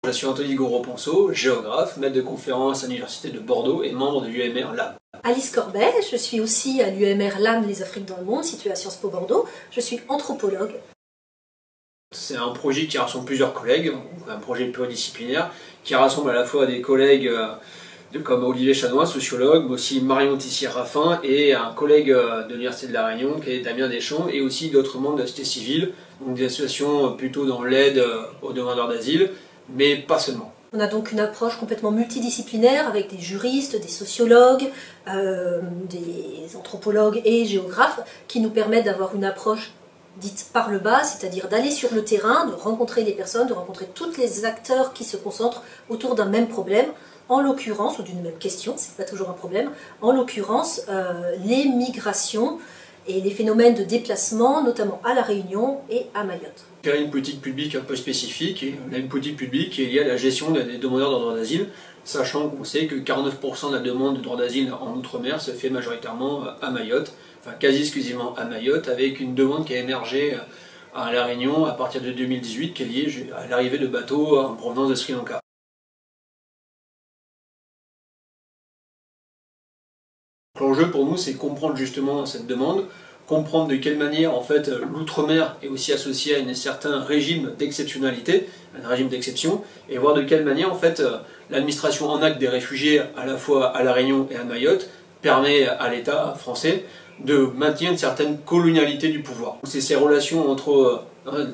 Je suis Anthony Goro-Ponceau, géographe, maître de conférence à l'Université de Bordeaux et membre de l'UMR LAM. Alice Corbet, je suis aussi à l'UMR LAM Les Afriques dans le Monde, située à Sciences Po Bordeaux. Je suis anthropologue. C'est un projet qui rassemble plusieurs collègues, un projet pluridisciplinaire, qui rassemble à la fois des collègues comme Olivier Chanois, sociologue, mais aussi Marion Tissier-Raffin et un collègue de l'Université de La Réunion qui est Damien Deschamps, et aussi d'autres membres de la société civile, donc des associations plutôt dans l'aide aux demandeurs d'asile, mais pas seulement. On a donc une approche complètement multidisciplinaire avec des juristes, des sociologues, des anthropologues et géographes qui nous permettent d'avoir une approche dite par le bas, c'est-à-dire d'aller sur le terrain, de rencontrer les personnes, de rencontrer tous les acteurs qui se concentrent autour d'un même problème, en l'occurrence, ou d'une même question, c'est pas toujours un problème, en l'occurrence les migrations et les phénomènes de déplacement, notamment à La Réunion et à Mayotte. Il y a une politique publique un peu spécifique, et on a une politique publique qui est liée à la gestion des demandeurs de droit d'asile, sachant qu'on sait que 49% de la demande de droit d'asile en Outre-mer se fait majoritairement à Mayotte, enfin quasi exclusivement à Mayotte, avec une demande qui a émergé à La Réunion à partir de 2018, qui est liée à l'arrivée de bateaux en provenance de Sri Lanka. L'enjeu pour nous, c'est comprendre justement cette demande, comprendre de quelle manière en fait l'outre-mer est aussi associé à un certain régime d'exceptionnalité, un régime d'exception, et voir de quelle manière en fait l'administration en acte des réfugiés à la fois à La Réunion et à Mayotte permet à l'État français de maintenir une certaine colonialité du pouvoir. C'est ces relations entre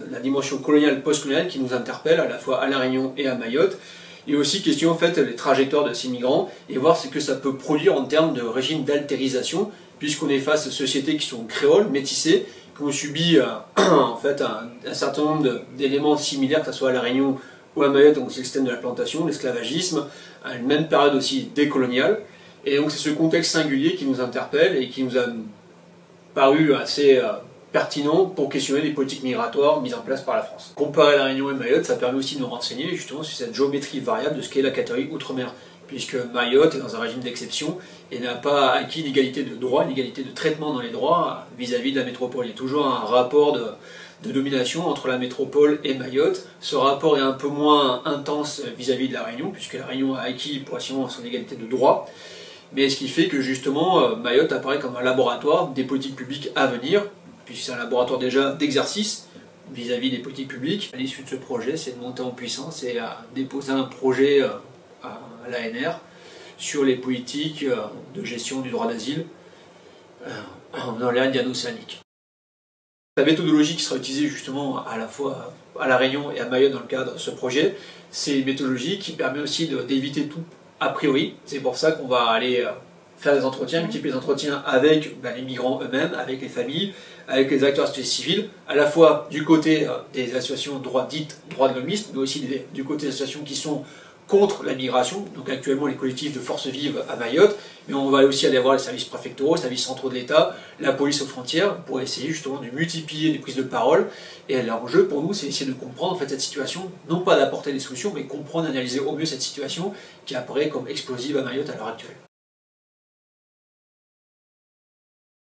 la dimension coloniale post-coloniale qui nous interpellent à la fois à La Réunion et à Mayotte. Et aussi question en fait les trajectoires de ces migrants et voir ce que ça peut produire en termes de régime d'altérisation, puisqu'on est face à des sociétés qui sont créoles, métissées, qui ont subi en fait un certain nombre d'éléments similaires, que ce soit à La Réunion ou à Mayotte, donc c'est le système de la plantation, l'esclavagisme, à une même période aussi décoloniale. Et donc c'est ce contexte singulier qui nous interpelle et qui nous a paru assez pertinent pour questionner les politiques migratoires mises en place par la France. Comparer La Réunion et Mayotte, ça permet aussi de nous renseigner justement sur cette géométrie variable de ce qu'est la catégorie Outre-mer, puisque Mayotte est dans un régime d'exception et n'a pas acquis l'égalité de droit, l'égalité de traitement dans les droits vis-à-vis de la métropole. Il y a toujours un rapport de domination entre la métropole et Mayotte. Ce rapport est un peu moins intense vis-à-vis de La Réunion, puisque La Réunion a acquis progressivement son égalité de droit, mais ce qui fait que justement Mayotte apparaît comme un laboratoire des politiques publiques à venir, puisque c'est un laboratoire déjà d'exercice vis-à-vis des politiques publiques. À l'issue de ce projet, c'est de monter en puissance et à déposer un projet à l'ANR sur les politiques de gestion du droit d'asile dans l'ère indiano-océanique. La méthodologie qui sera utilisée justement à la fois à La Réunion et à Mayotte dans le cadre de ce projet, c'est une méthodologie qui permet aussi d'éviter tout a priori. C'est pour ça qu'on va aller faire des entretiens, multiplier les entretiens avec les migrants eux-mêmes, avec les familles, avec les acteurs de la société civile, à la fois du côté des associations dites droits de l'hommiste, mais aussi du côté des associations qui sont contre la migration, donc actuellement les collectifs de forces vives à Mayotte, mais on va aussi aller voir les services préfectoraux, les services centraux de l'État, la police aux frontières, pour essayer justement de multiplier les prises de parole. Et l'enjeu pour nous, c'est essayer de comprendre en fait cette situation, non pas d'apporter des solutions, mais comprendre et analyser au mieux cette situation qui apparaît comme explosive à Mayotte à l'heure actuelle.